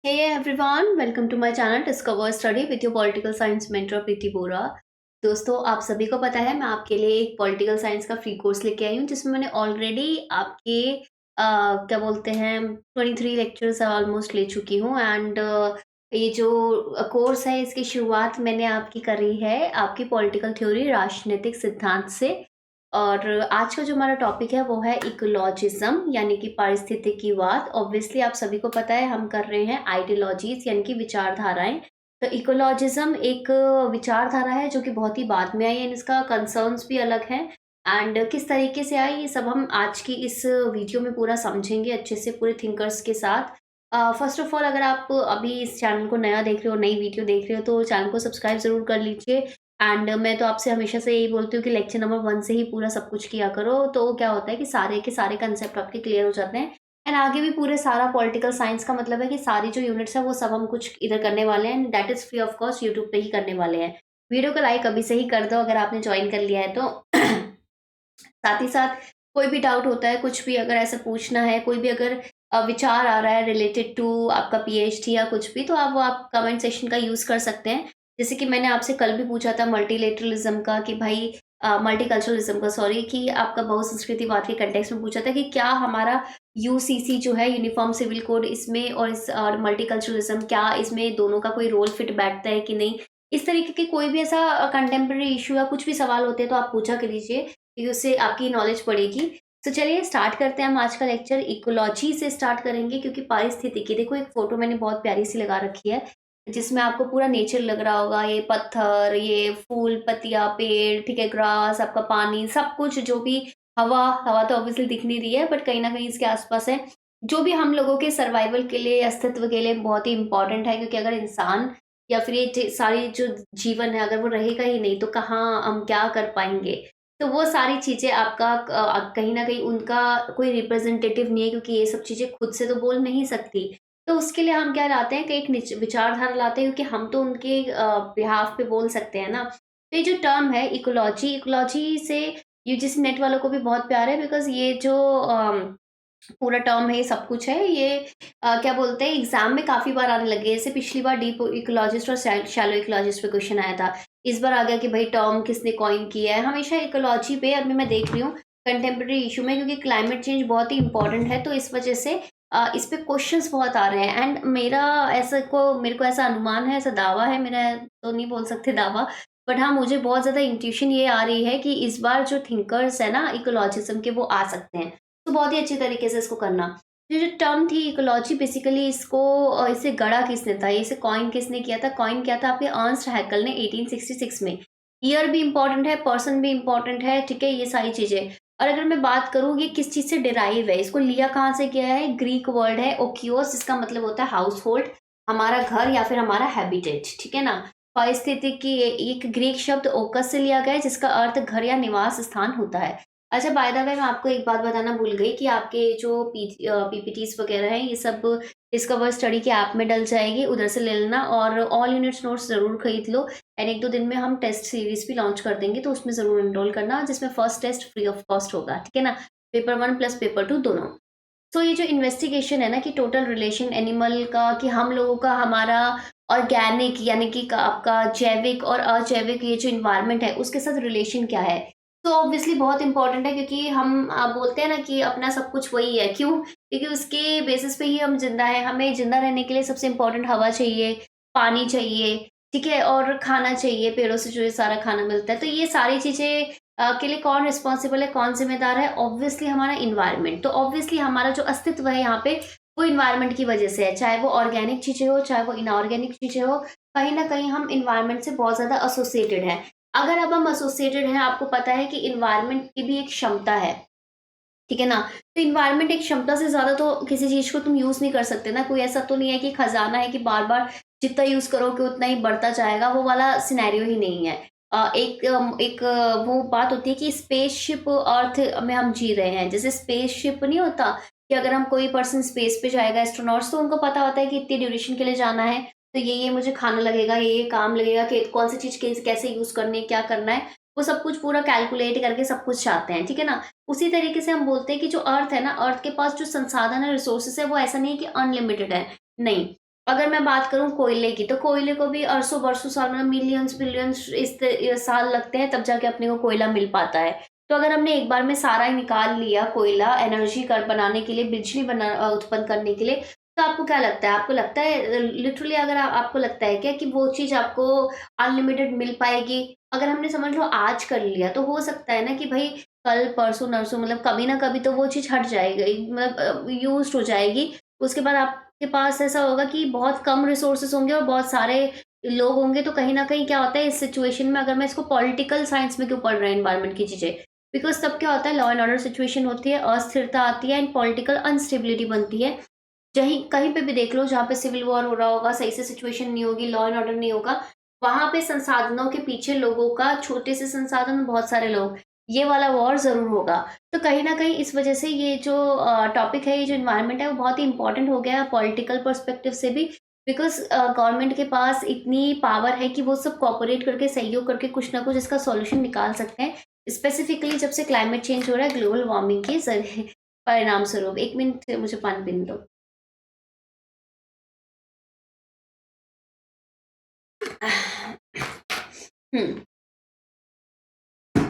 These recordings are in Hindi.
Hey everyone, welcome to my channel Discover Study with your political science mentor प्रीति बोरा। दोस्तों, आप सभी को पता है मैं आपके लिए एक पॉलिटिकल साइंस का फ्री कोर्स लेके आई हूँ जिसमें मैंने ऑलरेडी आपके क्या बोलते हैं 23 लेक्चर्स ऑलमोस्ट ले चुकी हूँ एंड ये जो कोर्स है इसकी शुरुआत मैंने आपकी करी है आपकी पॉलिटिकल थ्योरी राजनीतिक सिद्धांत से। और आज का जो हमारा टॉपिक है वो है इकोलॉजिज्म यानी कि पारिस्थितिकीवाद। ऑब्वियसली आप सभी को पता है हम कर रहे हैं आइडियोलॉजीज यानी कि विचारधाराएं। तो इकोलॉजिज्म एक विचारधारा है जो कि बहुत ही बाद में आई है, इसका कंसर्न्स भी अलग हैं एंड किस तरीके से आई ये सब हम आज की इस वीडियो में पूरा समझेंगे अच्छे से पूरे थिंकर्स के साथ। फर्स्ट ऑफ ऑल अगर आप अभी इस चैनल को नया देख रहे हो, नई वीडियो देख रहे हो तो चैनल को सब्सक्राइब जरूर कर लीजिए। एंड मैं तो आपसे हमेशा से यही बोलती हूँ कि लेक्चर नंबर 1 से ही पूरा सब कुछ किया करो, तो क्या होता है कि सारे के सारे कंसेप्ट आपके क्लियर हो जाते हैं एंड आगे भी पूरे सारा पॉलिटिकल साइंस का मतलब है कि सारी जो यूनिट्स है वो सब हम कुछ इधर करने वाले हैं, that is free of cost YouTube पे ही करने वाले हैं। वीडियो को लाइक अभी से ही कर दो अगर आपने ज्वाइन कर लिया है तो। साथ ही साथ कोई भी डाउट होता है, कुछ भी अगर ऐसा पूछना है, कोई भी अगर विचार आ रहा है रिलेटेड टू आपका पीएचडी या कुछ भी, तो आप वो आप कमेंट सेक्शन का यूज कर सकते हैं। जैसे कि मैंने आपसे कल भी पूछा था मल्टीलेटरलिज्म का कि भाई मल्टीकल्चरलिज्म का, सॉरी, कि आपका बहुसंस्कृतिवाद के कंटेक्स्ट में पूछा था कि क्या हमारा यूसीसी जो है यूनिफॉर्म सिविल कोड इसमें और इस और मल्टीकल्चरलिज्म क्या इसमें दोनों का कोई रोल फिट बैठता है कि नहीं। इस तरीके के कोई भी ऐसा कंटेम्प्रेरी इशू या कुछ भी सवाल होते हैं तो आप पूछा करिए क्योंकि उससे आपकी नॉलेज बढ़ेगी। तो चलिए स्टार्ट करते हैं हम आज का लेक्चर। इकोलॉजी से स्टार्ट करेंगे क्योंकि पारिस्थितिकी, देखो एक फोटो मैंने बहुत प्यारी सी लगा रखी है जिसमें आपको पूरा नेचर लग रहा होगा, ये पत्थर, ये फूल पत्तियां, पेड़, ठीक है, ग्रास, आपका पानी, सब कुछ जो भी, हवा, हवा तो ऑब्वियसली दिख नहीं रही है बट कहीं ना कहीं इसके आसपास है, जो भी हम लोगों के सर्वाइवल के लिए, अस्तित्व के लिए बहुत ही इंपॉर्टेंट है। क्योंकि अगर इंसान या फिर ये सारी जो जीवन है अगर वो रहेगा ही नहीं तो कहाँ हम क्या कर पाएंगे। तो वो सारी चीज़ें आपका कहीं न कहीं उनका कोई रिप्रेजेंटेटिव नहीं है क्योंकि ये सब चीज़ें खुद से तो बोल नहीं सकती। तो उसके लिए हम क्या लाते हैं कि एक विचारधारा लाते हैं क्योंकि हम तो उनके बिहाफ़ पे बोल सकते हैं ना। तो ये जो टर्म है इकोलॉजी, इकोलॉजी से यूजीसी नेट वालों को भी बहुत प्यार है बिकॉज़ ये जो पूरा टर्म है, ये सब कुछ है, ये क्या बोलते हैं एग्ज़ाम में काफ़ी बार आने लगे। जैसे पिछली बार डीप इकोलॉजिस्ट और शैलो इकोलॉजिस्ट पे क्वेश्चन आया था। इस बार आ गया कि भाई टर्म किसने कॉइन किया है। हमेशा इकोलॉजी पे अभी मैं देख रही हूँ कंटेम्प्रेरी इशू में क्योंकि क्लाइमेट चेंज बहुत ही इंपॉर्टेंट है तो इस वजह से इस पे क्वेश्चंस बहुत आ रहे हैं एंड मेरे को ऐसा अनुमान है, ऐसा दावा है मेरा, तो नहीं बोल सकते दावा, बट हाँ मुझे बहुत ज़्यादा इंट्यूशन ये आ रही है कि इस बार जो थिंकर्स है ना इकोलॉजिज्म के वो आ सकते हैं। तो बहुत ही अच्छी तरीके से इसको करना। ये जो टर्म थी इकोलॉजी बेसिकली इसको इसे गढ़ा किसने था, इसे कॉइन किसने किया था? कॉइन किया था आपके अर्न्स्ट हैकेल ने 1866 में। ईयर भी इम्पोर्टेंट है, पर्सन भी इम्पोर्टेंट है, ठीक है, ये सारी चीज़ें। और अगर मैं बात करूँ ये किस चीज़ से डिराइव है, इसको लिया कहाँ से गया है? ग्रीक वर्ड है ओकियोस, जिसका मतलब होता है हाउसहोल्ड, हमारा घर या फिर हमारा हैबिटेट, ठीक है ना? पारिस्थितिकी एक ग्रीक शब्द ओकस से लिया गया है जिसका अर्थ घर या निवास स्थान होता है। अच्छा, बाय द वे मैं आपको एक बात बताना भूल गई कि आपके जो पीपीटीज वगैरह हैं ये सब डिस्कवर स्टडी के ऐप में डल जाएगी, उधर से ले लेना और ऑल यूनिट्स नोट्स ज़रूर खरीद लो एंड 1-2 दिन में हम टेस्ट सीरीज भी लॉन्च कर देंगे तो उसमें ज़रूर एनरोल करना जिसमें first test free of cost होगा, ठीक है ना? पेपर 1 प्लस पेपर 2 दोनों। तो ये जो इन्वेस्टिगेशन है ना कि टोटल रिलेशन एनिमल का, कि हम लोगों का, हमारा ऑर्गेनिक यानी कि आपका जैविक और अजैविक ये जो इन्वायरमेंट है उसके साथ रिलेशन क्या है। तो ऑब्वियसली बहुत इंपॉर्टेंट है क्योंकि हम बोलते हैं ना कि अपना सब कुछ वही है, क्यों? क्योंकि उसके बेसिस पे ही हम जिंदा है। हमें जिंदा रहने के लिए सबसे इंपॉर्टेंट हवा चाहिए, पानी चाहिए, ठीक है, और खाना चाहिए, पेड़ों से जो ये सारा खाना मिलता है। तो ये सारी चीजें के लिए कौन रिस्पॉन्सिबल है, कौन जिम्मेदार है? ऑब्वियसली हमारा इन्वायरमेंट। तो ऑब्वियसली हमारा जो अस्तित्व है यहाँ पे वो इन्वायरमेंट की वजह से है, चाहे वो ऑर्गेनिक चीजें हो चाहे वो इनऑर्गेनिक चीजें हो, कहीं ना कहीं हम इन्वायरमेंट से बहुत ज्यादा एसोसिएटेड है। अगर अब हम एसोसिएटेड हैं, आपको पता है कि इन्वायरमेंट की भी एक क्षमता है, ठीक है ना? तो इन्वायरमेंट एक क्षमता से ज़्यादा तो किसी चीज़ को तुम यूज़ नहीं कर सकते ना। कोई ऐसा तो नहीं है कि खज़ाना है कि बार-बार जितना यूज़ करोगे उतना ही बढ़ता जाएगा, वो वाला सिनेरियो ही नहीं है। वो बात होती है कि स्पेसशिप अर्थ में हम जी रहे हैं। जैसे स्पेसशिप नहीं होता कि अगर हम कोई पर्सन स्पेस पे जाएगा, एस्ट्रोनॉट्स, तो उनको पता होता है कि इतनी ड्यूरेशन के लिए जाना है, तो ये मुझे खाना लगेगा, ये काम लगेगा, कि कौन सी चीज़ कैसे यूज़ करनी है, क्या करना है, वो सब कुछ पूरा कैलकुलेट करके सब कुछ चाहते हैं, ठीक है ना? उसी तरीके से हम बोलते हैं कि जो अर्थ है ना, अर्थ के पास जो संसाधन है, रिसोर्सेस है, वो ऐसा नहीं है कि अनलिमिटेड है, नहीं। अगर मैं बात करूँ कोयले की, तो कोयले को भी अरसों बरसों साल, मतलब मिलियंस बिलियंस साल लगते हैं, तब जाके अपने को कोयला मिल पाता है। तो अगर हमने एक बार में सारा ही निकाल लिया कोयला एनर्जी कर बनाने के लिए, बिजली उत्पन्न करने के लिए, तो आपको क्या लगता है? आपको लगता है लिटरली, अगर आपको लगता है क्या कि वो चीज़ आपको अनलिमिटेड मिल पाएगी? अगर हमने समझ लो आज कर लिया, तो हो सकता है ना कि भई कल, परसों, नरसों, मतलब कभी ना कभी तो वो चीज़ हट जाएगी, मतलब यूज़्ड हो जाएगी। उसके बाद आपके पास ऐसा होगा कि बहुत कम रिसोर्सेज़ होंगे और बहुत सारे लोग होंगे, तो कहीं न कहीं क्या होता है इस सिचुएशन में, अगर मैं इसको पॉलिटिकल साइंस में क्यों पढ़ रहे हैं एनवायरनमेंट की चीज़ें? बिकॉज़ तब क्या होता है, लॉ एंड ऑर्डर सिचुएशन होती है, अस्थिरता आती है एंड पॉलिटिकल अनस्टेबिलिटी बनती है। जहीं कहीं पे भी देख लो जहाँ पे सिविल वॉर हो रहा होगा, सही से सिचुएशन नहीं होगी, लॉ एंड ऑर्डर नहीं होगा, वहाँ पे संसाधनों के पीछे लोगों का, छोटे से संसाधन में बहुत सारे लोग, ये वाला वॉर ज़रूर होगा। तो कहीं न कहीं इस वजह से ये जो टॉपिक है, ये जो एनवायरनमेंट है, वो बहुत ही इम्पोर्टेंट हो गया है पॉलिटिकल पर्सपेक्टिव से भी, बिकॉज़ गवर्नमेंट के पास इतनी पावर है कि वो सब कोऑपरेट करके, सहयोग करके कुछ ना कुछ इसका सॉल्यूशन निकाल सकते हैं। स्पेसिफिकली जब से क्लाइमेट चेंज हो रहा है ग्लोबल वार्मिंग के परिणाम स्वरूप। 1 मिनट मुझे पानी पीने दो। हुँ।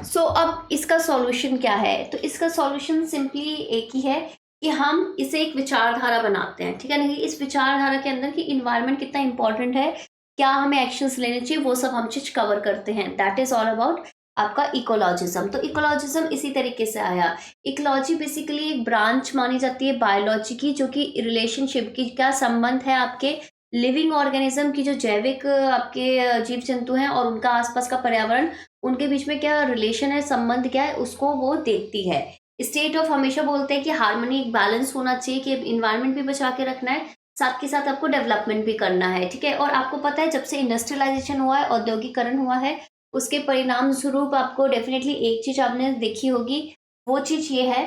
सो अब इसका सॉल्यूशन क्या है? तो इसका सॉल्यूशन सिंपली एक ही है कि हम इसे एक विचारधारा बनाते हैं, ठीक है ना? कि इस विचारधारा के अंदर कि एनवायरनमेंट कितना इम्पोर्टेंट है, क्या हमें एक्शंस लेने चाहिए, वो सब हम चीज़ कवर करते हैं। दैट इज़ ऑल अबाउट आपका इकोलॉजिज़्म। तो इकोलॉजिज़्म इसी तरीके से आया। इकोलॉजी बेसिकली एक ब्रांच मानी जाती है बायोलॉजी की, जो कि रिलेशनशिप की, क्या संबंध है आपके लिविंग ऑर्गेनिज़्म की, जो जैविक आपके जीव-जंतु हैं और उनका आस-पास का पर्यावरण, उनके बीच में क्या रिलेशन है, संबंध क्या है, उसको वो देखती है। स्टेट ऑफ हमेशा बोलते हैं कि हार्मनी, एक बैलेंस होना चाहिए, कि एनवायरनमेंट भी बचा के रखना है, साथ के साथ आपको डेवलपमेंट भी करना है, ठीक है? और आपको पता है जब से इंडस्ट्रियलाइज़ेशन हुआ है, औद्योगिकरण हुआ है, उसके परिणाम स्वरूप आपको डेफ़िनेटली एक चीज़ आपने देखी होगी, वो चीज़ ये है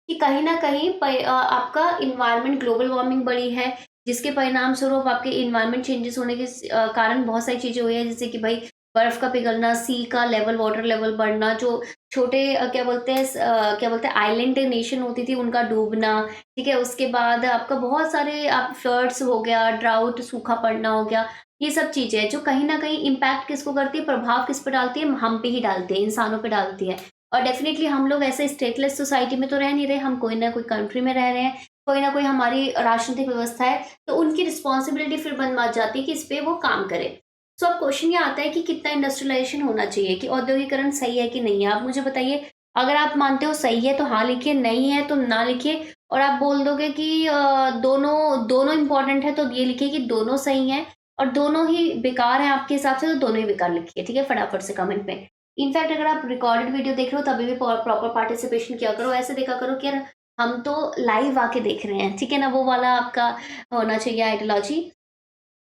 कि कहीं न कहीं आपका एनवायरनमेंट, ग्लोबल वार्मिंग बढ़ी है, जिसके परिणाम स्वरूप आपके एनवायरनमेंट चेंजेज़ होने के कारण बहुत सारी चीज़ें हुई हैं, जैसे कि भई बर्फ का पिघलना, सी का लेवल, वाटर लेवल बढ़ना, जो छोटे क्या बोलते हैं आइलैंड नेशन होती थी, उनका डूबना, ठीक है? उसके बाद आपका बहुत सारे आप फ्लड्स हो गया, ड्राउट, सूखा पड़ना हो गया, ये सब चीज़ें हैं जो कहीं न कहीं इम्पैक्ट किसको करती है, प्रभाव किस पे डालती है? हम पे ही डालती है, इंसानों पे डालती है। और डेफ़िनिटली हम लोग ऐसे स्टेटलेस सोसाइटी में तो रह नहीं रहे, हम कोई ना कोई कंट्री में रह रहे हैं, कोई ना कोई हमारी राजनीतिक व्यवस्था है, तो उनकी रिस्पॉन्सिबिलिटी फिर बन जाती है कि इस पे वो काम करें। सो अब क्वेश्चन ये आता है कि कितना इंडस्ट्रियलाइजेशन होना चाहिए, कि औद्योगिकरण सही है कि नहीं है? आप मुझे बताइए, अगर आप मानते हो सही है तो हाँ लिखिए, नहीं है तो ना लिखिए, और आप बोल दोगे कि दोनों दोनों इम्पोर्टेंट है तो ये लिखिए कि दोनों सही हैं, और दोनों ही बेकार हैं आपके हिसाब से तो दोनों ही बेकार लिखिए, ठीक है? फटाफट से कमेंट में। इनफैक्ट अगर आप रिकॉर्डेड वीडियो देख रहे हो तभी भी प्रॉपर पार्टिसिपेशन किया करो, ऐसे देखा करो कि यार हम तो लाइव आके देख रहे हैं, ठीक है ना? वो वाला आपका होना चाहिए आइडियोलॉजी।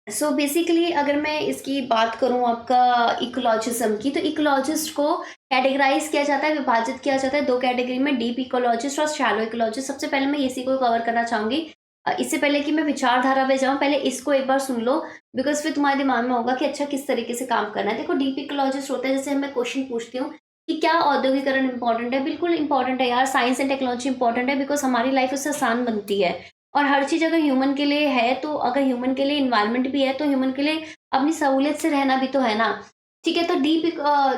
सो बेसिकली अगर मैं इसकी बात करूँ आपका इकोलॉजिज्म की, तो इकोलॉजिस्ट को कैटेगराइज किया जाता है, विभाजित किया जाता है 2 कैटेगरी में, डीप इकोलॉजिस्ट और शैलो इकोलॉजिस्ट। सबसे पहले मैं इसी को कवर करना चाहूँगी। इससे पहले कि मैं विचारधारा पे जाऊँ, पहले इसको एक बार सुन लो, बिकॉज़ फिर तुम्हारे दिमाग में होगा कि अच्छा किस तरीके से काम करना है। देखो, डीप इकोलॉजिस्ट होता है, जैसे मैं क्वेश्चन पूछती हूँ कि क्या औद्योगिकरण इम्पोर्टेंट है? बिल्कुल इम्पोर्टेंट है यार, साइंस एंड टेक्नोलॉजी इम्पोर्टेंट है, बिकॉज़ हमारी लाइफ उससे आसान बनती है। और हर चीज़ अगर ह्यूमन के लिए है, तो अगर ह्यूमन के लिए एनवायरनमेंट भी है, तो ह्यूमन के लिए अपनी सहूलियत से रहना भी तो है ना। ठीक है, तो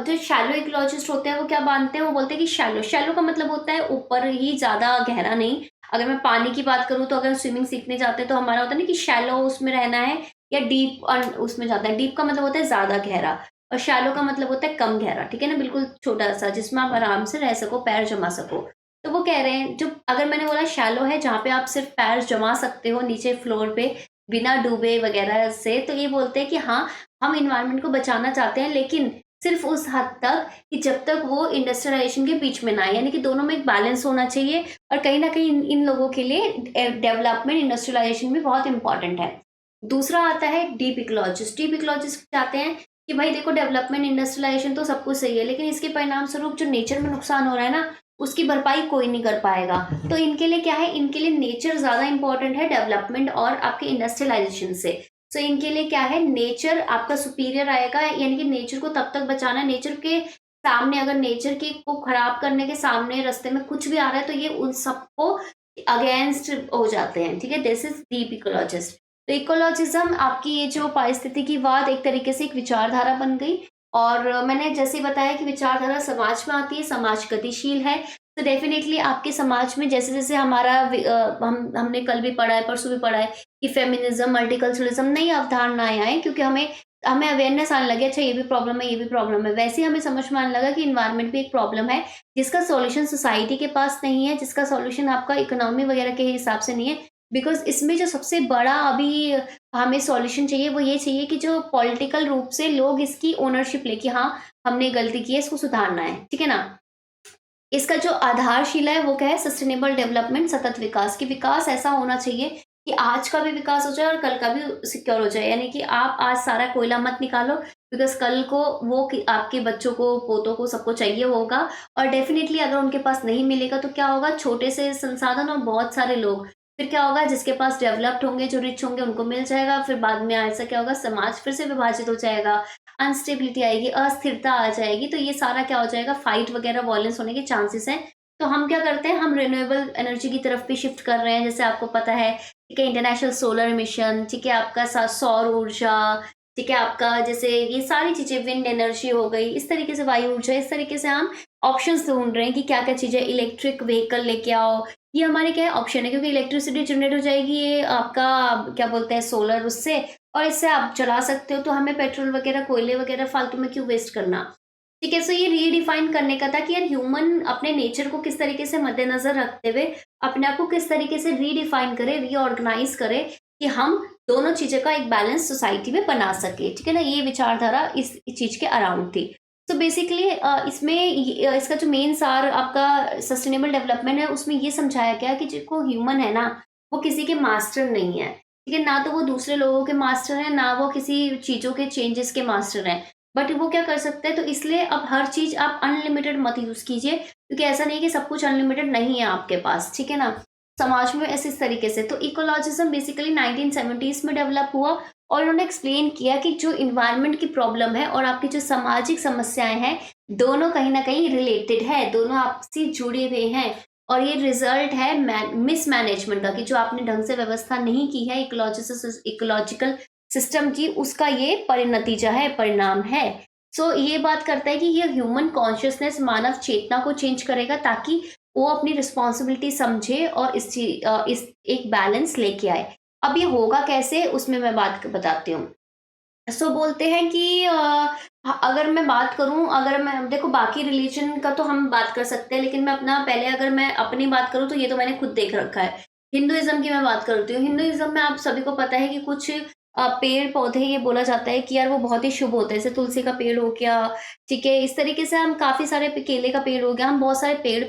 जो शैलो इकोलॉजिस्ट होते हैं, वो क्या मानते हैं, वो बोलते हैं कि शैलो शैलो का मतलब होता है ऊपर ही, ज़्यादा गहरा नहीं। अगर मैं पानी की बात करूँ, तो अगर स्विमिंग सीखने जाते हैं, तो हमारा होता है ना कि शैलो उसमें रहना है, या डीप उसमें जाता है। डीप का मतलब होता है ज़्यादा गहरा, और शैलो का मतलब होता है कम गहरा, ठीक है ना? बिल्कुल छोटा-सा, जिसमें आप आराम से रह सको, पैर जमा सको। तो वो कह रहे हैं, जो अगर मैंने बोला शैलो है, जहाँ पे आप सिर्फ़ पैर जमा सकते हो नीचे फ्लोर पे, बिना डूबे वगैरह से, तो ये बोलते हैं कि हाँ, हम एनवायरनमेंट को बचाना चाहते हैं, लेकिन सिर्फ़ उस हद तक कि जब तक वो इंडस्ट्रियलाइज़ेशन के बीच में ना आए, यानी कि दोनों में एक बैलेंस होना चाहिए, और कहीं न कहीं इन इन लोगों के लिए डेवलपमेंट, इंडस्ट्रियलाइज़ेशन भी बहुत इम्पोर्टेंट है। दूसरा आता है डीप इकोलॉजिस्ट। डीप इकोलॉजिस्ट चाहते हैं कि भाई देखो, डेवलपमेंट, इंडस्ट्रियलाइज़ेशन तो सब कुछ सही है, लेकिन इसके परिणाम स्वरूप जो नेचर में नुकसान हो रहा है ना, उसकी भरपाई कोई नहीं कर पाएगा। तो इनके लिए क्या है, इनके लिए नेचर ज़्यादा इम्पोर्टेंट है डेवलपमेंट और आपके इंडस्ट्रियलाइज़ेशन से। सो इनके लिए क्या है, नेचर आपका सुपीरियर आएगा, यानी कि नेचर को तब तक बचाना है, नेचर के सामने, अगर नेचर के को खराब करने के सामने रास्ते में कुछ भी आ रहा है, तो ये उन सबको अगेंस्ट हो जाते हैं, ठीक है? This is deep ecologist. तो इकोलॉजिज्म आपकी ये जो पारिस्थितिकीवाद एक तरीके से एक विचारधारा बन गई। और मैंने जैसे बताया कि विचारधारा समाज में आती है, समाज गतिशील है, तो डेफिनेटली आपके समाज में जैसे-जैसे हमारा हमने कल भी पढ़ा है, परसों भी पढ़ा है कि फेमिनिज्म, मल्टीकल्चरलिज्म नई अवधारणाएँ आए क्योंकि हमें हमें अवेयरनेस आने लगी, अच्छा ये भी प्रॉब्लम है, ये भी प्रॉब्लम है। वैसे ही हमें समझ में आने लगा कि एनवायरनमेंट भी एक प्रॉब्लम है, जिसका सॉल्यूशन सोसाइटी के पास नहीं है, जिसका सॉल्यूशन आपका इकोनॉमी वगैरह के हिसाब से नहीं है। बिकॉज़ इसमें जो सबसे बड़ा अभी हमें सॉल्यूशन चाहिए, वो ये चाहिए कि जो पॉलिटिकल रूप से लोग इसकी ओनरशिप लें कि हाँ, हमने गलती की है, इसको सुधारना है। ठीक है ना? इसका जो आधारशिला है वो क्या है? सस्टेनेबल डेवलपमेंट, सतत विकास। कि विकास ऐसा होना चाहिए कि आज का भी विकास हो जाए और कल का भी सिक्योर हो जाए। यानी कि आप आज सारा कोयला मत निकालो, बिकॉज़ कल को वो कि आपके बच्चों को, पोतों को, सबको चाहिए होगा। और डेफ़िनिटली अगर उनके पास नहीं मिलेगा तो क्या होगा? छोटे से संसाधन और बहुत सारे लोग, फिर क्या होगा? जिसके पास डेवलप्ड होंगे, जो रिच होंगे उनको मिल जाएगा। फिर बाद में ऐसा क्या होगा? समाज फिर से विभाजित हो जाएगा, अनस्टेबिलिटी आएगी, अस्थिरता आ जाएगी। तो ये सारा क्या हो जाएगा? फाइट वगैरह, वॉयलेंस होने के चांसेस हैं। तो हम क्या करते हैं? हम रिन्यूएबल एनर्जी की तरफ भी शिफ्ट कर रहे हैं। जैसे आपको पता है, ठीक है, इंटरनेशनल सोलर मिशन, ठीक है, आपका सौर ऊर्जा, ठीक है, आपका जैसे ये सारी चीज़ें, विंड एनर्जी हो गई, इस तरीके से वायु ऊर्जा, इस तरीके से हम ऑप्शंस ढूँढ रहे हैं कि क्या-क्या चीज़ें, इलेक्ट्रिक व्हीकल लेके आओ। ये हमारे क्या है? ऑप्शन है, क्योंकि इलेक्ट्रिसिटी जनरेट हो जाएगी, ये आपका क्या बोलते हैं, सोलर, उससे, और इससे आप चला सकते हो। तो हमें पेट्रोल वगैरह, कोयले वगैरह फालतू में क्यों वेस्ट करना? ठीक है, सो ये रीडिफाइन करने का था कि यार ह्यूमन अपने नेचर को किस तरीके से मद्देनज़र रखते हुए अपने आप को किस तरीके से रीडिफाइन करे, रीऑर्गनाइज़ करे कि हम दोनों चीज़ों का एक बैलेंस सोसाइटी में बना सके। ठीक है ना? ये विचारधारा इस चीज़ के अराउंड थी। तो बेसिकली इसमें इसका जो मेन सार आपका सस्टेनेबल डेवलपमेंट है, उसमें ये समझाया गया कि जो ह्यूमन है ना, वो किसी के मास्टर नहीं है। ठीक है? ना तो वो दूसरे लोगों के मास्टर हैं, ना वो किसी चीज़ों के चेंजेस के मास्टर हैं। बट वो क्या कर सकते हैं, तो इसलिए अब हर चीज़ आप अनलिमिटेड मत यूज़ कीजिए, क्योंकि ऐसा नहीं है कि सब कुछ अनलिमिटेड नहीं है आपके पास। ठीक है ना? समाज में ऐसे इस तरीके से। तो इकोलॉजिज़्म बेसिकली 1970s में डेवलप हुआ और उन्होंने एक्सप्लेन किया कि जो एनवायरनमेंट की प्रॉब्लम है और आपकी जो सामाजिक समस्याएँ हैं, दोनों कहीं न कहीं रिलेटेड है, दोनों आपसी जुड़े हुए हैं। और ये रिज़ल्ट है मिसमैनेजमेंट का, कि जो आपने ढंग से व्यवस्था नहीं की है इकोलॉजिकल सिस्टम की, उसका ये परिनतीजा है, परिणाम है। सो ये बात करता है कि ये ह्यूमन कॉन्शियसनेस, मानव चेतना को चेंज करेगा, ताकि वो अपनी रिस्पॉन्सिबिलिटी समझे और इस एक बैलेंस लेके आए। अब ये होगा कैसे, उसमें मैं बात बताती हूँ। सो बोलते हैं कि अगर मैं बात करूँ, अगर मैं देखो, बाकी रिलीजन का तो हम बात कर सकते हैं, लेकिन मैं अपना पहले अगर मैं अपनी बात करूँ तो ये तो मैंने खुद देख रखा है। हिंदुइज़्म की मैं बात करती हूँ। हिंदुइज़्म में आप सभी को पता है कि कुछ पेड़-पौधे, ये बोला जाता है कि यार वो बहुत ही शुभ होते हैं। जैसे तुलसी का पेड़ हो गया, ठीक है? इस तरीके से हम काफ़ी सारे केले का पेड़ हो गया, हम बहुत सारे पेड़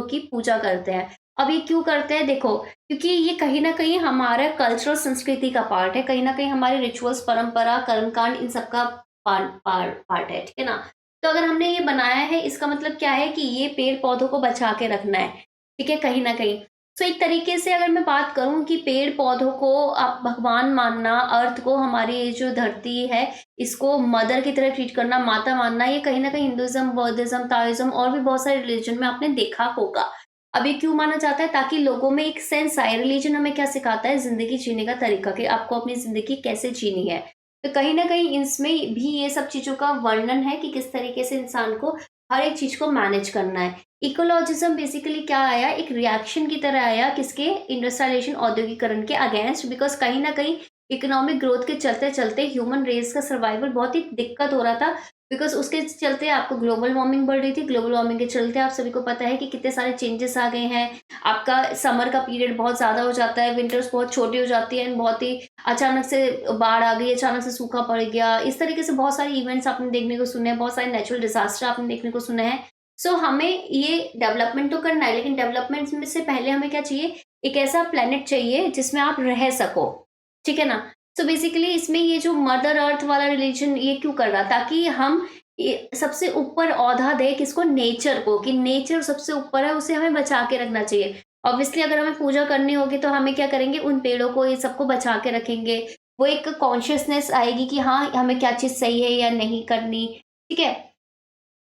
की पूजा करते हैं। अब ये क्यों करते हैं? देखो, क्योंकि ये कहीं न कहीं हमारा कल्चरल संस्कृति का पार्ट है, कहीं न कहीं हमारे रिचुअल्स, परंपरा, कर्मकांड, इन सब का पार्ट है, ठीक है ना? तो अगर हमने ये बनाया है, इसका मतलब क्या है कि ये पेड़-पौधों को बचा के रखना है, ठीक है? कहीं न कहीं। तो एक तरीके से अगर मैं बात करूँ कि पेड़-पौधों को आप भगवान मानना, अर्थ को, हमारी ये जो धरती है, इसको मदर की तरह ट्रीट करना, माता मानना, ये कहीं न कहीं हिंदुइज़्म, बौद्धिज़्म, ताओइज़्म और भी बहुत सारे रिलीजन में आपने देखा होगा। अब ये क्यों माना जाता है? ताकि लोगों में एक सेंस आए। रिलीजन हमें क्या सिखाता है? ज़िंदगी जीने का तरीका, कि आपको अपनी ज़िंदगी कैसे जीनी है। तो कहीं न कहीं इसमें भी ये सब चीज़ों का वर्णन है कि किस तरीके से इंसान को हर एक चीज़ को मैनेज करना है। इकोलॉजिज़्म बेसिकली क्या आया? एक रिएक्शन की तरह आया, किसके? इंडस्ट्रियलाइज़ेशन, औद्योगिकरण के अगेंस्ट। बिकॉज़ कहीं न कहीं इकोनॉमिक ग्रोथ के चलते-चलते ह्यूमन रेस का सर्वाइवल बहुत ही दिक्कत हो रहा था। बिकॉज़ उसके चलते आपको ग्लोबल वार्मिंग बढ़ रही थी। ग्लोबल वार्मिंग के चलते आप सभी को पता है कि कितने सारे चेंजेस आ गए हैं। आपका समर का पीरियड बहुत ज़्यादा हो जाता है, विंटर्स बहुत छोटी हो जाती है, एंड बहुत ही अचानक से बाढ़ आ गई, अचानक से सूखा पड़ गया। इस तरीके से बहुत सारे इवेंट्स आपने देखने को सुने हैं, बहुत सारे नेचुरल डिज़ास्टर आपने देखने को सुने हैं। सो हमें ये डेवलपमेंट तो करना है, लेकिन डेवलपमेंट में से पहले हमें क्या चाहिए? एक ऐसा प्लैनेट चाहिए जिसमें आप रह सको। ठीक है ना? सो बेसिकली इसमें ये जो मदर अर्थ वाला रिलीजन ये क्यों कर रहा? ताकि हम ये सबसे ऊपर ओहदा दें किसको? नेचर को, कि नेचर सबसे ऊपर है, उसे हमें बचा के रखना चाहिए। ऑब्वियसली अगर हमें पूजा करनी होगी तो हमें क्या करेंगे? उन पेड़ों को, ये सबको बचा के रखेंगे। वो एक कॉन्शियसनेस आएगी कि हाँ, हमें क्या चीज़ सही है या नहीं करनी। ठीक है?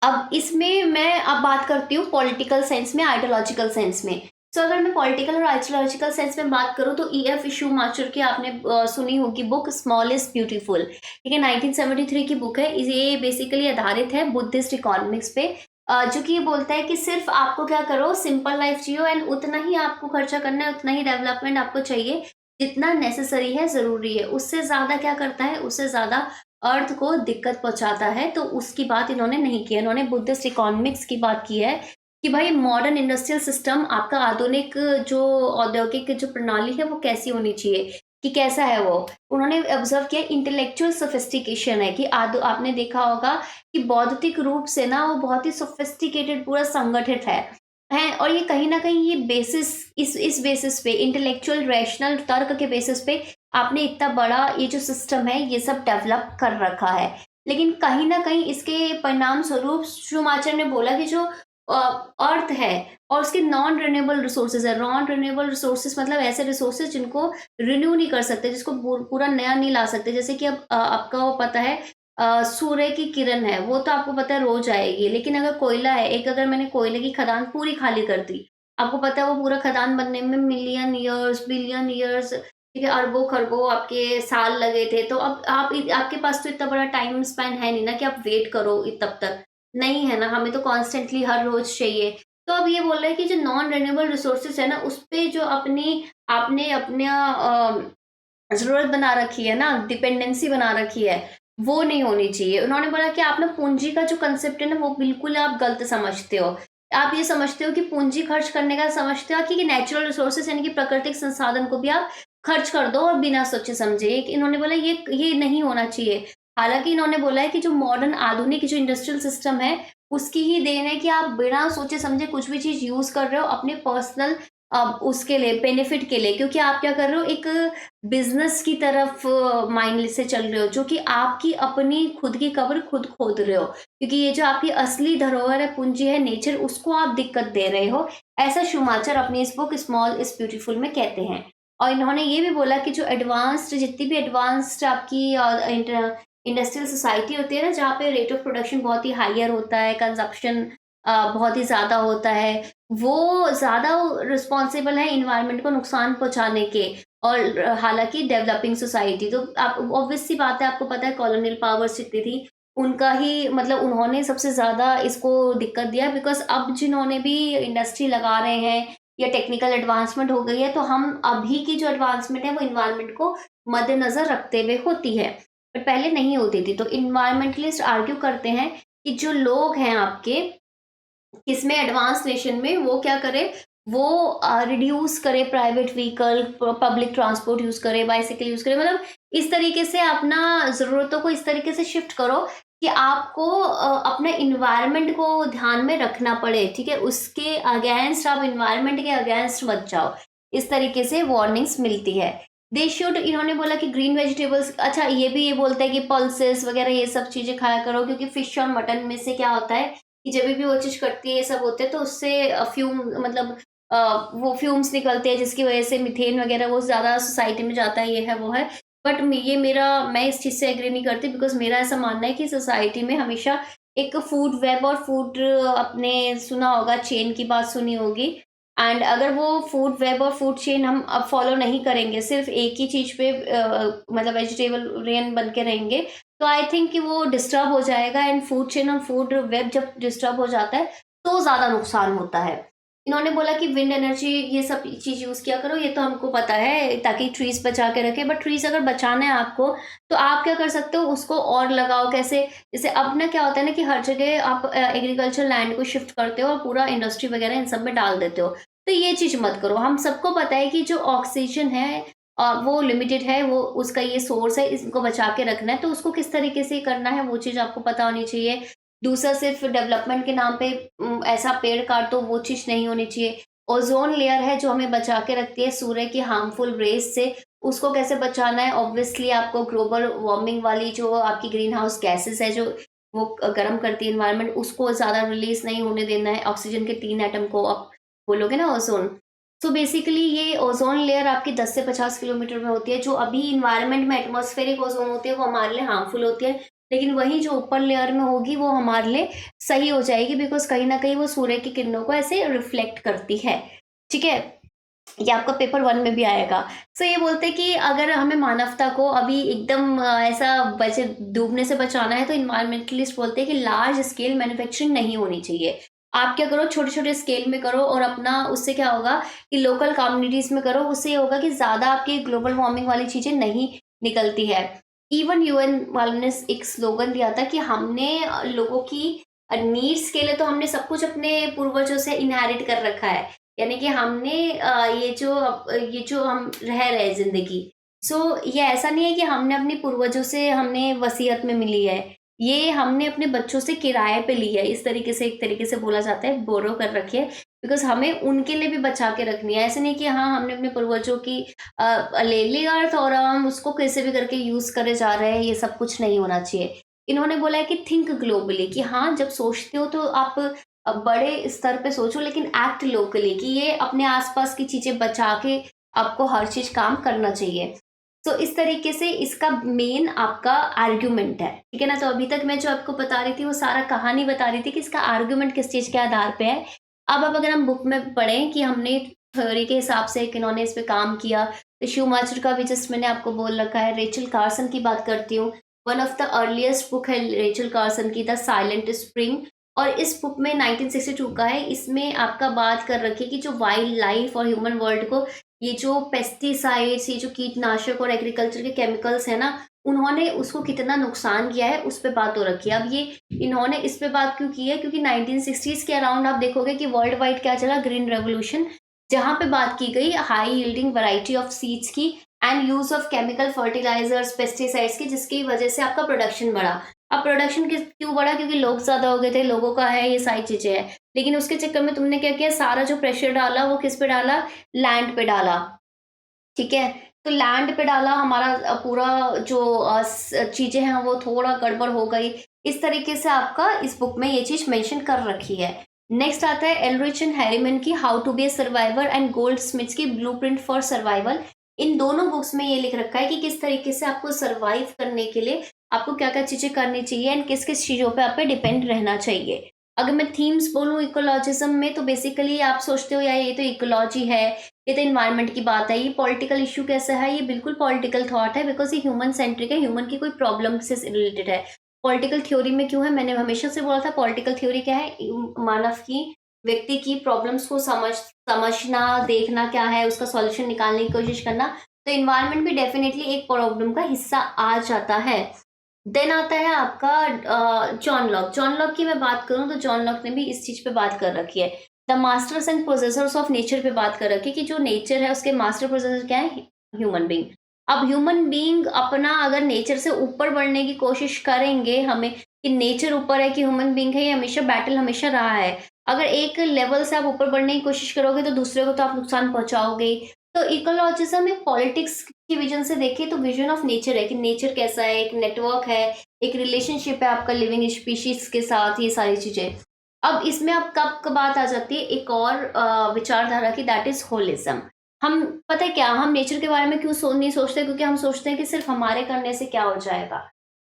अब इसमें मैं अब बात करती हूँ पॉलिटिकल सेंस में, आइडियोलॉजिकल सेंस में। सो अगर मैं पॉलिटिकल और आर्कियोलॉजिकल साइंस में बात करूँ तो ई.एफ. शूमाकर की आपने सुनी होगी बुक स्मॉल इज़ ब्यूटीफुल, ठीक है? 1973 की बुक है। ये बेसिकली आधारित है बुद्धिस्ट इकोनॉमिक्स पे, जो कि ये बोलता है कि सिर्फ़ आपको क्या करो, सिंपल लाइफ़ जियो एंड उतना ही आपको खर्चा करना है, उतना ही डेवलपमेंट आपको चाहिए, जितना नेसेसरी है, ज़रूरी है। उससे ज़्यादा क्या करता है, उससे ज़्यादा अर्थ को दिक्कत पहुँचाता है, तो उसकी बात इन्होंने नहीं की है। इन्होंने बुद्धिस्ट इकोनॉमिक्स की बात की है कि भाई मॉडर्न इंडस्ट्रियल सिस्टम आपका आधुनिक जो औद्योगिक जो प्रणाली है वो कैसी होनी चाहिए, कि कैसा है वो। उन्होंने ऑब्जर्व किया इंटेलेक्चुअल सोफिस्टिकेशन है कि आपने देखा होगा कि बौद्धिक रूप से ना वो बहुत ही सोफिस्टिकेटेड पूरा संगठित है और ये कहीं ना कहीं ये बेसिस इस बेसिस पे इंटेलेक्चुअल रैशनल तर्क के बेसिस पे आपने इतना बड़ा ये जो सिस्टम है ये सब डेवलप कर रखा है। लेकिन कहीं ना कहीं इसके परिणाम स्वरूप शुमाचर ने बोला कि जो अर्थ है और उसके नॉन रिन्यूएबल रिसोर्सेज है। नॉन रिन्यूएबल रिसोर्सेज मतलब ऐसे रिसोर्सेज जिनको रिन्यू नहीं कर सकते, जिसको पूरा नया नहीं ला सकते। जैसे कि अब आपका वो पता है, सूर्य की किरण है वो तो आपको पता है रोज आएगी, लेकिन अगर कोयला है, एक अगर मैंने कोयले की खदान पूरी खाली कर दी, आपको पता है वो पूरा खदान बनने में मिलियन ईयर्स, बिलियन ईयर्स, ठीक है, अरबों खरबों आपके साल लगे थे। तो अब आपके पास तो इतना बड़ा टाइम स्पैन है नहीं ना कि आप वेट करो तब तक, नहीं है ना, हमें तो कॉन्स्टेंटली हर रोज चाहिए। तो अब ये बोल रहे हैं कि जो नॉन रिन्यूएबल रिसोर्सेज है ना, उस पे जो आपने अपना ज़रूरत बना रखी है ना, डिपेंडेंसी बना रखी है, वो नहीं होनी चाहिए। उन्होंने बोला कि आप ना पूँजी का जो कांसेप्ट है ना, वो बिल्कुल आप गलत समझते हो। आप ये समझते हो कि पूँजी खर्च करने का समझते हो कि नेचुरल रिसोर्सेज़ यानी कि प्राकृतिक संसाधन को भी आप खर्च कर दो और बिना सोचे-समझे। एक इन्होंने बोला ये नहीं होना चाहिए। हालाँकि इन्होंने बोला है कि जो मॉडर्न आधुनिक जो इंडस्ट्रियल सिस्टम है, उसकी ही देन है कि आप बिना सोचे-समझे कुछ भी चीज़ यूज़ कर रहे हो अपने पर्सनल उसके लिए बेनिफिट के लिए, क्योंकि आप क्या कर रहे हो, एक बिज़नेस की तरफ माइंड से चल रहे हो, जो कि आपकी अपनी खुद की कब्र खुद खोद रहे हो। क्योंकि ये जो आपकी असली धरोहर है, पूंजी है, नेचर, उसको आप दिक्कत दे रहे हो। ऐसा शुमाचर अपनी इस बुक स्मॉल इज़ ब्यूटीफुल में कहते हैं। और इन्होंने ये भी बोला कि जो एडवांस्ड जितनी भी एडवांस्ड आपकी इंडस्ट्रियल सोसाइटी होती है ना, जहाँ पे रेट ऑफ प्रोडक्शन बहुत ही हायर होता है, कंज़म्पशन बहुत ही ज़्यादा होता है, वो ज़्यादा रिस्पॉन्सिबल है एनवायरनमेंट को नुकसान पहुँचाने के। और हालाँकि डेवलपिंग सोसाइटी तो आप ऑब्वियस सी बात है, आपको पता है कॉलोनियल पावर्स जितनी थी, उनका ही मतलब उन्होंने सबसे ज़्यादा इसको दिक्कत दिया, बिकॉज़ अब जिन्होंने भी इंडस्ट्री लगा रहे हैं या टेक्निकल एडवांसमेंट हो गई है, तो हम अभी की जो एडवांसमेंट है वो एनवायरनमेंट को मद्देनज़र रखते हुए होती है, बट पहले नहीं होती थी। तो एनवायरनमेंटलिस्ट आर्ग्यू करते हैं कि जो लोग हैं आपके इसमें एडवांस नेशन में, वो क्या करे, वो रिड्यूस करे private vehicle, public transport use करे, बाइसाइकिल यूज़ करे, मतलब इस तरीके से अपना ज़रूरतों को इस तरीके से शिफ्ट करो कि आपको अपने एनवायरनमेंट को ध्यान में रखना पड़े, ठीक है? उसके अगेंस्ट आप एनवायरनमेंट के अगेंस्ट मत जाओ। इस तरीके से वार्निंग्स मिलती है। दे शुड इन्होंने बोला कि ग्रीन वेजिटेबल्स, अच्छा ये बोलते हैं कि पल्सेस वगैरह ये सब चीज़ें खाया करो, क्योंकि फिश और मटन में से क्या होता है कि जब भी वो चीज़ कटती है, ये सब होते हैं, तो उससे फ्यूम मतलब वो फ्यूम्स निकलते हैं, जिसकी वज़ह से मीथेन वग़ैरह वो ज़्यादा सोसाइटी में जाता है, ये है, वो है। बट मैं इस चीज़ से एग्री नहीं करती, बिकॉज़ मेरा ऐसा मानना है कि सोसाइटी में हमेशा एक फूड वेब और फूड आपने सुना होगा, चेन की बात सुनी होगी, एंड अगर वो फूड वेब और फूड चेन हम अब फ़ॉलो नहीं करेंगे, सिर्फ़ एक ही चीज़ पे मतलब वेजिटेरियन बन के रहेंगे, तो आई थिंक कि वो डिस्टर्ब हो जाएगा, एंड फूड चेन और फूड वेब जब डिस्टर्ब हो जाता है, तो ज़्यादा नुकसान होता है। इन्होंने बोला कि विंड एनर्जी ये सब चीज़ यूज़ किया करो, ये तो हमको पता है, ताकि ट्रीज़ बचा के रखें, बट ट्रीज़ अगर बचाना है आपको, तो आप क्या कर सकते हो, उसको और लगाओ। कैसे? जैसे अब ना क्या होता है ना कि हर जगह आप एग्रीकल्चर लैंड को शिफ्ट करते हो और पूरा इंडस्ट्री वगैरह इन सब में डाल देते हो। तो ये चीज़ मत करो। हम सबको पता है कि जो ऑक्सीजन है वो लिमिटेड है, वो उसका ये सोर्स है, इसको बचा के रखना है, तो उसको किस तरीके से करना है वो चीज़ आपको पता होनी चाहिए। दूसरा, सिर्फ़ डेवलपमेंट के नाम पे ऐसा पेड़ काट दो, वो चीज़ नहीं होनी चाहिए। ओज़ोन लेयर है जो हमें बचा के रखती है सूर्य की हार्मफुल रेज़ से, उसको कैसे बचाना है? ऑब्वियसली आपको ग्लोबल वार्मिंग वाली जो आपकी ग्रीन हाउस गैसेज़ है, जो वो गर्म करती है एनवायरनमेंट, उसको ज़्यादा रिलीज़ नहीं होने देना है। ऑक्सीजन के 3 एटम को आप बोलोगे ना ओज़ोन। सो बेसिकली ये ओज़ोन लेयर आपकी 10 से 50 किलोमीटर में होती है, जो अभी एनवायरनमेंट में एटमॉस्फेरिक ओज़ोन होती है, वो हमारे लिए हार्मफुल होती है। लेकिन वही जो ऊपर लेयर में होगी, वो हमारे लिए सही हो जाएगी, बिकॉज़ कहीं न कहीं वो सूर्य की किरणों को ऐसे रिफ्लेक्ट करती है। ठीक है? ये आपका पेपर 1 में भी आएगा। सो ये बोलते हैं कि अगर हमें मानवता को अभी एकदम ऐसा बचे डूबने से बचाना है, तो एनवायरमेंटलिस्ट बोलते हैं कि लार्ज स्केल मैन्युफैक्चरिंग नहीं होनी चाहिए। आप क्या करो, छोटे-छोटे स्केल में करो और अपना उससे क्या होगा कि लोकल कम्युनिटीज़ में करो, उससे ये होगा कि ज़्यादा आपकी ग्लोबल वार्मिंग वाली चीज़ें नहीं निकलती है। इवन यूएन वालों ने एक स्लोगन दिया था कि हमने लोगों की नीड्स के लिए तो हमने सब कुछ अपने पूर्वजों से इनहेरिट कर रखा है। यानी कि हमने ये जो हम रह रहे हैं ज़िंदगी, सो ये ऐसा नहीं है कि हमने अपने पूर्वजों से हमने वसीयत में मिली है। ये हमने अपने बच्चों से किराए पे ली है। इस तरीके से एक तरीके से बोला जाता है, बोरो कर रखी है, बिकॉज़ हमें उनके लिए भी बचा के रखनी है। ऐसा नहीं कि हाँ, हमने अपने पूर्वजों की ले ली अर्थ और हम उसको कैसे भी करके यूज़ करे जा रहे हैं, ये सब कुछ नहीं होना चाहिए। इन्होंने बोला है कि थिंक ग्लोबली, कि हाँ, जब सोचते हो तो आप बड़े स्तर पे सोचो, लेकिन एक्ट लोकली, कि ये अपने आसपास की चीजें बचा के आपको हर चीज काम करना चाहिए। तो इस तरीके से इसका मेन आपका आर्ग्यूमेंट है, ठीक है ना? तो अभी तक मैं जो आपको बता रही थी वो सारा कहानी बता रही थी कि इसका आर्ग्यूमेंट किस चीज के आधार पे है। अब अगर हम बुक में पढ़ें कि हमने थ्योरी के हिसाब से किन्होंने इस पे काम किया, तो शूमाचर का भी जस्ट मैंने आपको बोल रखा है। रेचल कार्सन की बात करती हूँ। One of the earliest book है रेचल कार्सन की, द साइलेंट स्प्रिंग। और इस बुक में 1962 का है। इसमें आपका बात कर रखी है कि जो वाइल्ड लाइफ और ह्यूमन वर्ल्ड को ये जो पेस्टिसाइड्स, ये जो कीटनाशक और एग्रीकल्चर के केमिकल्स है ना, उन्होंने उसको कितना नुकसान किया है, उस पे बात हो रखी है। अब ये इन्होंने इस पे बात क्यों की है, क्योंकि 1960s के अराउंड आप देखोगे कि वर्ल्ड वाइड क्या चला, ग्रीन रेवोल्यूशन, जहां पे बात की गई high yielding variety of seeds की and use of chemical fertilisers, pesticides की, जिसकी वजह से आपका प्रोडक्शन बढ़ा। अब प्रोडक्शन किस क्यों बढ़ा, क्योंकि लोग ज्यादा हो गए थे, लोगों का है, ये सारी चीजें हैं। लेकिन उसके चक्कर में तुमने क्या किया, सारा जो प्रेशर डाला वो किस पे डाला, लैंड पे डाला। ठीक है? तो लैंड पे डाला, हमारा पूरा जो चीजें हैं वो थोड़ा गड़बड़ हो गई। इस तरीके से आपका इस बुक में ये चीज मेंशन कर रखी है। नेक्स्ट आता है एलरिच एंड हैरीमैन की how to be a survivor and Goldsmith's की ब्लूप्रिंट फॉर सर्वाइवल। इन दोनों बुक्स में ये लिख रखा है कि किस तरीके से आपको सर्वाइव करने के लिए आपको क्या क्या चीजें करनी चाहिए एंड किस किस चीजों पे आप पे डिपेंड रहना चाहिए। अगर मैं थीम्स बोलूं इकोलॉजिज्म में, तो बेसिकली आप सोचते हो यार ये तो इकोलॉजी है, ये तो इन्वायरमेंट की बात है, ये पॉलिटिकल इश्यू कैसा है, ये बिल्कुल पॉलिटिकल थॉट है, बिकॉज ये ह्यूमन सेंट्रिक है, ह्यूमन की कोई प्रॉब्लम से रिलेटेड है। पॉलिटिकल थ्योरी में क्यों है, मैंने हमेशा से बोला था, पॉलिटिकल थ्योरी क्या है, मानव की, व्यक्ति की प्रॉब्लम्स को समझना, देखना क्या है, उसका सॉल्यूशन निकालने की कोशिश करना। तो इन्वायरमेंट भी डेफिनेटली एक प्रॉब्लम का हिस्सा आ जाता है। देन आता है आपका जॉन लॉक। जॉन लॉक की मैं बात करूं तो जॉन लॉक ने भी इस चीज पे बात कर रखी है, the masters and processors of nature पे बात कर रखी है, कि जो नेचर है उसके मास्टर प्रोसेसर क्या है, ह्यूमन बीइंग। अब ह्यूमन बीइंग अपना अगर नेचर से ऊपर बढ़ने की कोशिश करेंगे, हमें कि नेचर ऊपर है कि ह्यूमन बीइंग है, ये हमेशा बैटल हमेशा रहा है। अगर एक लेवल से आप ऊपर बढ़ने की कोशिश करोगे तो दूसरे को तो आप नुकसान पहुंचाओगे। तो इकोलॉजिज्म एक पॉलिटिक्स की विजन से देखें तो विजन ऑफ नेचर है, कि नेचर कैसा है, एक नेटवर्क है, एक रिलेशनशिप है आपका लिविंग स्पीशीज के साथ, ये सारी चीजें। अब इसमें अब कब बात आ जाती है एक और विचारधारा की, दैट इज होलिज्म। हम पता है क्या, हम नेचर के बारे में क्यों नहीं सोचते, क्योंकि हम सोचते हैं कि सिर्फ हमारे करने से क्या हो जाएगा,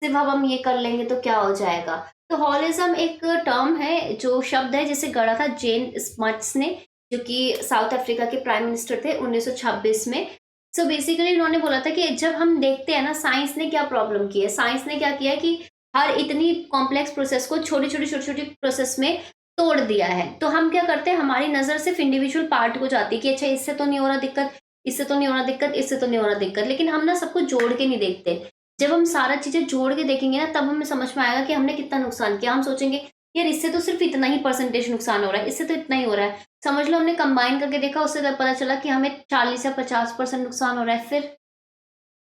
सिर्फ अब हम ये कर लेंगे तो क्या हो जाएगा। तो होलिज्म एक टर्म है, जो शब्द है जिसे गढ़ा था जेन स्मट्स ने, जो कि साउथ अफ्रीका के प्राइम मिनिस्टर थे 1926 में। सो बेसिकली इन्होंने बोला था कि जब हम देखते हैं ना, साइंस ने क्या प्रॉब्लम की है, साइंस ने क्या किया कि हर इतनी कॉम्प्लेक्स प्रोसेस को छोटी छोटी छोटी छोटी प्रोसेस में तोड़ दिया है। तो हम क्या करते हैं, हमारी नजर सिर्फ इंडिविजुअल पार्ट को जाती है कि अच्छा इससे तो नहीं हो रहा दिक्कत, इससे तो नहीं हो रहा दिक्कत, इससे तो नहीं हो रहा दिक्कत, लेकिन हम ना सबको जोड़ के नहीं देखते। जब हम सारा चीजें जोड़ के देखेंगे ना, तब हमें समझ में आएगा कि हमने कितना नुकसान किया। हम सोचेंगे यार इससे तो सिर्फ इतना ही परसेंटेज नुकसान हो रहा है, इससे तो इतना ही हो रहा है, समझ लो हमने कंबाइन करके देखा, उससे तब पता चला कि हमें 40 या 50% नुकसान हो रहा है, फिर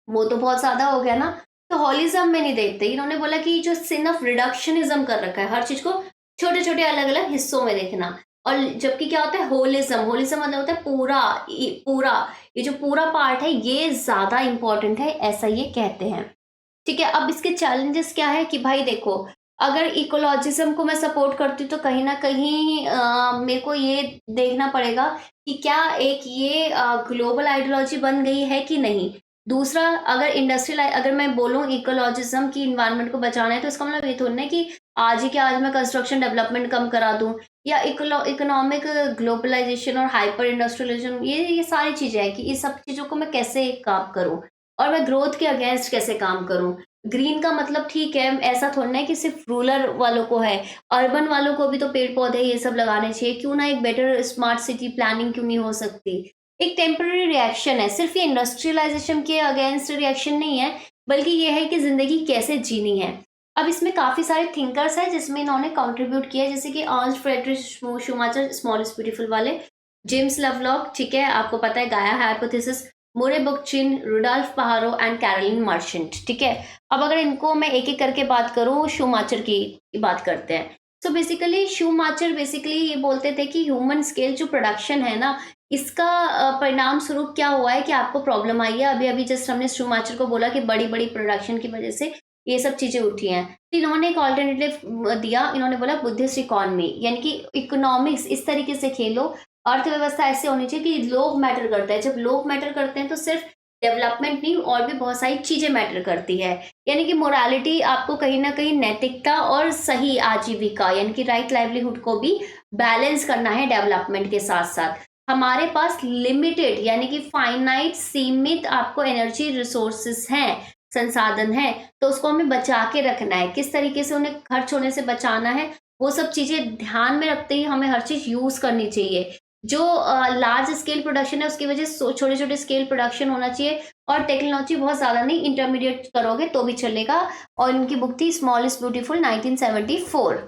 वो तो बहुत ज्यादा हो गया ना। तो हॉलिज्म में नहीं देखते, इन्होंने बोला कि जो सिन ऑफ रिडक्शनिज्म कर रखा है, हर चीज को छोटे छोटे अलग अलग हिस्सों में देखना। और जबकि क्या होता है होलिज्म, होलिज्म मतलब होता है पूरा, पूरा, ये जो पूरा पार्ट है ये ज्यादा इंपॉर्टेंट है, ऐसा ये कहते हैं। ठीक है? अब इसके चैलेंजेस क्या है कि भाई देखो, अगर इकोलॉजिज्म को मैं सपोर्ट करती हूँ तो कहीं ना कहीं मेरे को ये देखना पड़ेगा कि क्या एक ये ग्लोबल आइडियोलॉजी बन गई है कि नहीं। दूसरा, अगर इंडस्ट्रियल, अगर मैं बोलूँ इकोलॉजिज्म की इन्वायरमेंट को बचाना है, तो इसका मतलब ये थोड़ी ना कि आज ही के आज मैं कंस्ट्रक्शन डेवलपमेंट कम करा दूँ या इकोनॉमिक ग्लोबलाइजेशन और हाइपर इंडस्ट्रियलाइजेशन, ये सारी चीज़ें हैं कि इस सब चीज़ों को मैं कैसे काम करूँ और मैं ग्रोथ के अगेंस्ट कैसे काम करूँ। ग्रीन का मतलब ठीक है, ऐसा थोड़ी ना है कि सिर्फ रूरल वालों को है, अर्बन वालों को भी तो पेड़-पौधे ये सब लगाने चाहिए। क्यों ना एक बेटर स्मार्ट सिटी प्लानिंग क्यों नहीं हो सकती? एक टेम्परेरी रिएक्शन है, सिर्फ ये इंडस्ट्रियलाइजेशन के अगेंस्ट रिएक्शन नहीं है, बल्कि ये है कि ज़िंदगी कैसे जीनी है। अब इसमें काफ़ी सारे थिंकर्स हैं जिसमें इन्होंने कंट्रीब्यूट किया है, जैसे कि Ernst Friedrich Schumacher small is beautiful वाले, जेम्स लवलॉक, ठीक है, आपको पता है Gaia hypothesis, Murray Bookchin, Rudolf Bahro and Carolyn Merchant, ठीक है। अब अगर इनको मैं एक-एक करके बात करूँ, शूमाचर की बात करते हैं। सो बेसिकली शूमाचर बेसिकली ये बोलते थे कि ह्यूमन स्केल जो प्रोडक्शन है ना, इसका परिणाम स्वरूप क्या हुआ है कि आपको प्रॉब्लम आई है। अभी-अभी जस्ट हमने शूमाचर को बोला कि बड़ी-बड़ी प्रोडक्शन की वजह से ये सब चीज़ें उठी हैं। तो इन्होंने एक अल्टरनेटिव दिया, इन्होंने बोला बुद्धिस्ट इकोनॉमी, यानी कि इकोनॉमिक्स इस तरीके से खेलो, अर्थव्यवस्था ऐसी होनी चाहिए कि लोग मैटर करता है। जब लोग मैटर करते हैं तो सिर्फ डेवलपमेंट नहीं और भी बहुत सारी चीज़ें मैटर करती है। यानी कि मोरालिटी आपको कहीं न कहीं नैतिकता और सही आजीविका यानी कि राइट लाइवलीहुड को भी बैलेंस करना है डेवलपमेंट के साथ-साथ। हमारे पास लिमिटेड यानी कि फाइनाइट सीमित आपको एनर्जी रिसोर्सेज़ हैं, संसाधन हैं, तो उसको हमें बचा के रखना है। किस तरीके से उन्हें खर्च होने से बचाना है, वो सब चीज़ें ध्यान में रखते ही हमें हर चीज़ यूज़ करनी चाहिए। जो लार्ज स्केल प्रोडक्शन है उसकी वजह से छोटे-छोटे स्केल प्रोडक्शन होना चाहिए और टेक्नोलॉजी बहुत ज़्यादा नहीं, इंटरमीडिएट करोगे तो भी चलेगा। और इनकी बुक थी स्मॉल इज़ ब्यूटीफुल 1974।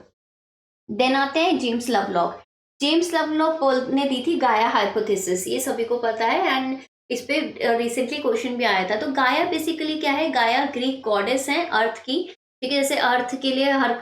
देन आते हैं जेम्स लवलॉक। जेम्स लवलॉक ने दी थी गाया हाइपोथेसिस, ये सभी को पता है एंड इस पे रिसेंटली क्वेश्चन भी आया था। तो गाया बेसिकली क्या है? गाया ग्रीक गॉडेस है अर्थ की, ठीक है? जैसे अर्थ के लिए हर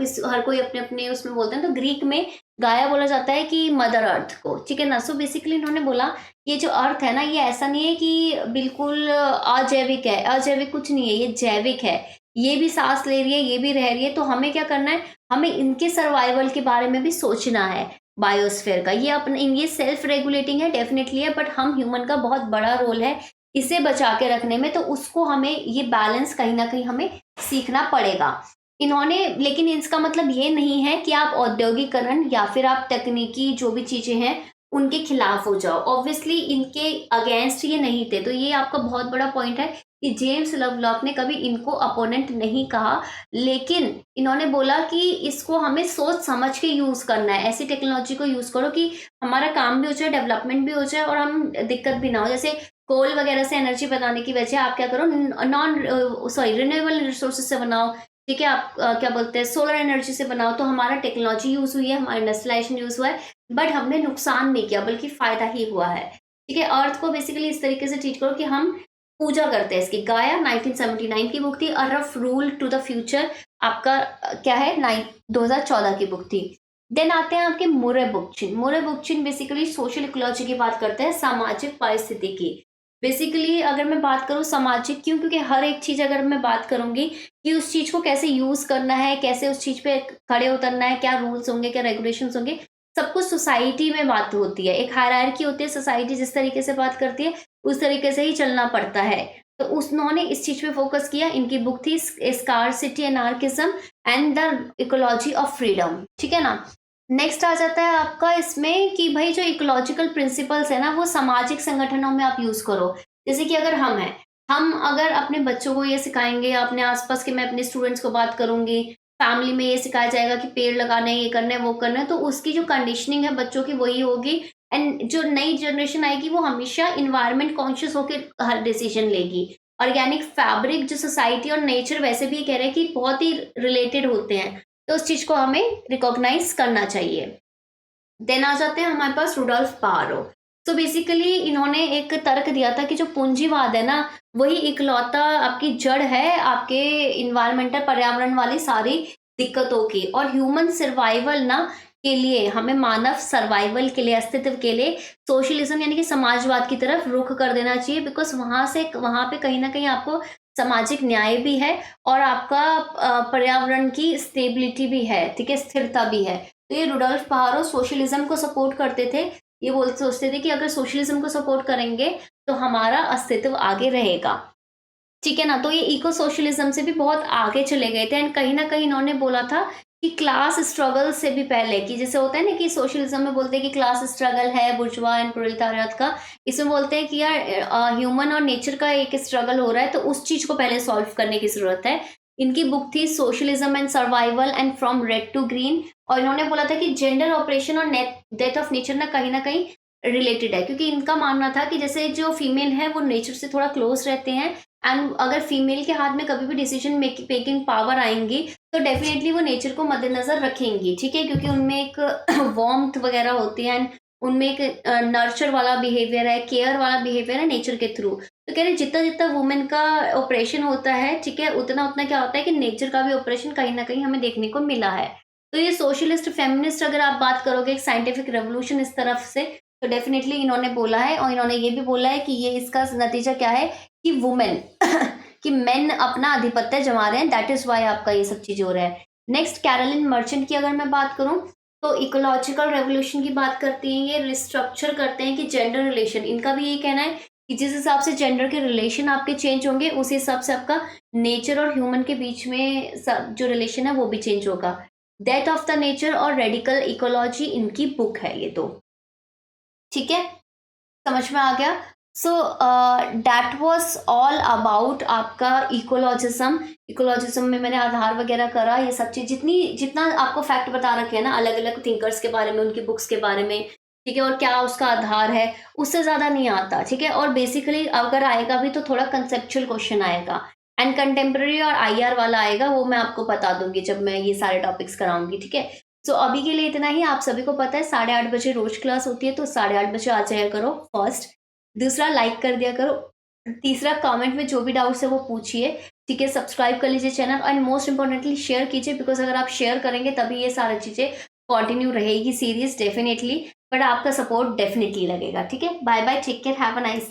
कोई अपने-अपने उसमें बोलते हैं, तो ग्रीक में गाया बोला जाता है कि मदर अर्थ को, ठीक है ना? सो बेसिकली इन्होंने बोला ये जो अर्थ है ना, ये ऐसा नहीं है कि बिल्कुल अजैविक है, अजैविक कुछ नहीं है, ये जैविक है। ये भी साँस ले रही है, ये भी रह रही है, तो हमें क्या करना है? हमें इनके सर्वाइवल के बारे में भी सोचना है, बायोस्फीयर का। ये सेल्फ रेगुलेटिंग है, डेफिनिटली है, बट हम ह्यूमन का बहुत बड़ा रोल है इसे बचा के रखने में, तो उसको हमें ये बैलेंस कहीं न कहीं हमें सीखना पड़ेगा। इन्होंने लेकिन इसका मतलब ये नहीं है कि आप औद्योगिकरण या फिर आप तकनीकी जो भी चीज़ें हैं, उनके खिलाफ हो जाओ। ऑब्वियसली इनके अगेंस्ट ये नहीं थे, तो ये आपका बहुत बड़ा पॉइंट है कि जेम्स लवलॉक ने कभी इनको अपोनेंट नहीं कहा, लेकिन इन्होंने बोला कि इसको हमें सोच समझ के यूज़ करना है। ऐसी टेक्नोलॉजी को यूज़ करो कि हमारा काम भी हो जाए, डेवलपमेंट भी हो जाए और हम दिक्कत भी ना हो। जैसे कोल वगैरह से एनर्जी बनाने की बजाय आप क्या करो, रिन्यूएबल रिसोर्सेज से बनाओ, ठीक है? आप क्या बोलते हैं, सोलर एनर्जी से बनाओ, तो हमारा टेक्नोलॉजी यूज़ हुई है, हमारा इंडस्ट्रियलाइजेशन यूज़ हुआ है, बट हमने नुकसान नहीं किया बल्कि फ़ायदा ही हुआ है, ठीक है? अर्थ को बेसिकली इस तरीके से ट्रीट करो कि हम पूजा करते हैं इसकी। गाया 1979 की बुक थी। A rough rule to the future आपका क्या है 2014 की बुक थी। देन आते हैं आपके मुरे बुकचिन। मुरे बुकचिन बेसिकली सोशल इकोलॉजी की बात करते हैं, सामाजिक पारिस्थितिकी। बेसिकली अगर मैं बात करूँ सामाजिक, क्यों? क्योंकि हर एक चीज़ अगर मैं बात करूँगी कि उस चीज़ को कैसे यूज़ करना है, कैसे उस चीज़ पे खड़े उतरना है, क्या रूल्स होंगे, क्या रेगुलेशंस होंगे, सब कुछ सोसाइटी में बात होती है। एक हायरार्की होती है, सोसाइटी जिस तरीके से बात करती है, उस तरीके से ही चलना पड़ता है। तो उन्होंने इस चीज़ पे फ़ोकस किया। इनकी बुक थी scarcity anarchism and the ecology of freedom, ठीक है ना? नेक्स्ट आ जाता है आपका इसमें कि भई जो इकोलॉजिकल प्रिंसिपल्स है ना, वो सामाजिक संगठनों में आप यूज़ करो। जैसे कि अगर हम अगर अपने बच्चों को ये सिखाएँगे या अपने आस-पास के, मैं अपने स्टूडेंट्स को बात करूँगी, फैमिली में ये सिखाया जाएगा कि पेड़ लगाने हैं, ये करना है, वो करना है, तो उसकी जो कंडीशनिंग है बच्चों की वही होगी एंड जो नई जनरेशन आएगी वो हमेशा एनवायरनमेंट कॉन्शियस होकर हर डिसीजन लेगी। ऑर्गेनिक फैब्रिक जो सोसाइटी और नेचर वैसे भी ये कह रहे हैं कि बहुत ही रिलेटेड होते हैं, तो उस चीज़ को हमें रिकॉग्नाइज़ करना चाहिए। देन आ जाते हैं हमारे पास रुडोल्फ पारो। तो बेसिकली इन्होंने एक तर्क दिया था कि जो पूंजीवाद है ना, वही इकलौता आपकी जड़ है आपके एनवायरमेंटल पर्यावरण वाली सारी दिक्कतों की। और ह्यूमन सर्वाइवल ना के लिए, हमें मानव सर्वाइवल के लिए, अस्तित्व के लिए सोशलिज्म यानी कि समाजवाद की तरफ रुख कर देना चाहिए, बिकॉज़ वहाँ पे कहीं न कहीं आपको सामाजिक न्याय भी है और आपका पर्यावरण की स्टेबिलिटी भी है, ठीक है? स्थिरता भी है। तो ये रुडोल्फ पारो सोशलिज्म को सपोर्ट करते थे। ये सोचते थे कि अगर सोशलिज्म को सपोर्ट करेंगे तो हमारा अस्तित्व आगे रहेगा, ठीक है ना? तो ये इको सोशलिज्म से भी बहुत आगे चले गए थे एंड कहीं न कहीं इन्होंने बोला था कि क्लास स्ट्रगल से भी पहले, कि जैसे होता है ना कि सोशलिज्म में बोलते हैं कि क्लास स्ट्रगल है बुर्जुआ एंड प्रोलेटारिएट का, इसमें बोलते हैं कि यार ह्यूमन और नेचर का एक स्ट्रगल हो रहा है, तो उस चीज को पहले सॉल्व करने की जरूरत है। इनकी बुक थी socialism and survival and from red to green, और इन्होंने बोला था कि जेंडर ऑपरेशन और डेथ ऑफ नेचर ना कहीं रिलेटेड है, क्योंकि इनका मानना था कि जैसे जो फीमेल है वो नेचर से थोड़ा क्लोज रहते हैं, एंड अगर फीमेल के हाथ में कभी भी डिसीजन मेकिंग पावर आएंगी तो डेफिनेटली वो नेचर को मद्देनजर रखेंगी, ठीक है, क्योंकि उनमें एक वार्मथ वगैरह होती है, एंड उनमें एक नर्चर वाला बिहेवियर है, केयर वाला बिहेवियर है नेचर के थ्रू। तो कह रहे जितना जितना वुमेन का ऑपरेशन होता है, ठीक है, उतना उतना क्या होता है कि नेचर का भी ऑपरेशन कहीं ना कहीं हमें देखने को मिला है। तो ये सोशलिस्ट फेमिनिस्ट अगर आप बात करोगे एक साइंटिफिक रेवोल्यूशन इस तरफ से, तो डेफिनेटली इन्होंने बोला है, और इन्होंने ये भी बोला है कि ये इसका नतीजा क्या है कि वुमेन कि मेन अपना आधिपत्य जमा रहे हैं, दैट इज वाई आपका ये सब चीज हो रहा है। नेक्स्ट कैरोलिन मर्चेंट की अगर मैं बात करूं, तो इकोलॉजिकल रेवोल्यूशन की बात करती हैं, ये रिस्ट्रक्चर करते हैं कि जेंडर रिलेशन, इनका भी यही कहना है कि जिस हिसाब से जेंडर के रिलेशन आपके चेंज होंगे उस हिसाब से आपका नेचर और ह्यूमन के बीच में जो रिलेशन है वो भी चेंज होगा। डेथ ऑफ द नेचर और रेडिकल इकोलॉजी इनकी बुक है ये तो, ठीक है, समझ में आ गया। So that was all about आपका इकोलॉजिज्म में मैंने आधार वगैरह करा, ये सब चीज जितना आपको फैक्ट बता रखे हैं ना अलग अलग थिंकर्स के बारे में, उनकी बुक्स के बारे में, ठीक है, और क्या उसका आधार है, उससे ज्यादा नहीं आता, ठीक है, और बेसिकली अगर आएगा भी तो थोड़ा कंसेप्चुअल क्वेश्चन आएगा, एंड कंटेम्प्रेरी और आईआर वाला आएगा, वो मैं आपको बता दूंगी जब मैं ये सारे टॉपिक्स कराऊंगी, ठीक है। सो अभी के लिए इतना ही। आप सभी को पता है 8:30 बजे रोज क्लास होती है, तो 8:30 बजे आ जाया करो फर्स्ट। दूसरा, लाइक कर दिया करो। तीसरा, कमेंट में जो भी डाउट्स है वो पूछिए, ठीक है, सब्सक्राइब कर लीजिए channel, and most importantly share कीजिए, बिकॉज अगर आप शेयर करेंगे तभी ये सारी चीजें कंटिन्यू रहेगी सीरीज डेफिनेटली, बट आपका सपोर्ट डेफिनेटली लगेगा, ठीक है। Bye bye, take care, have a nice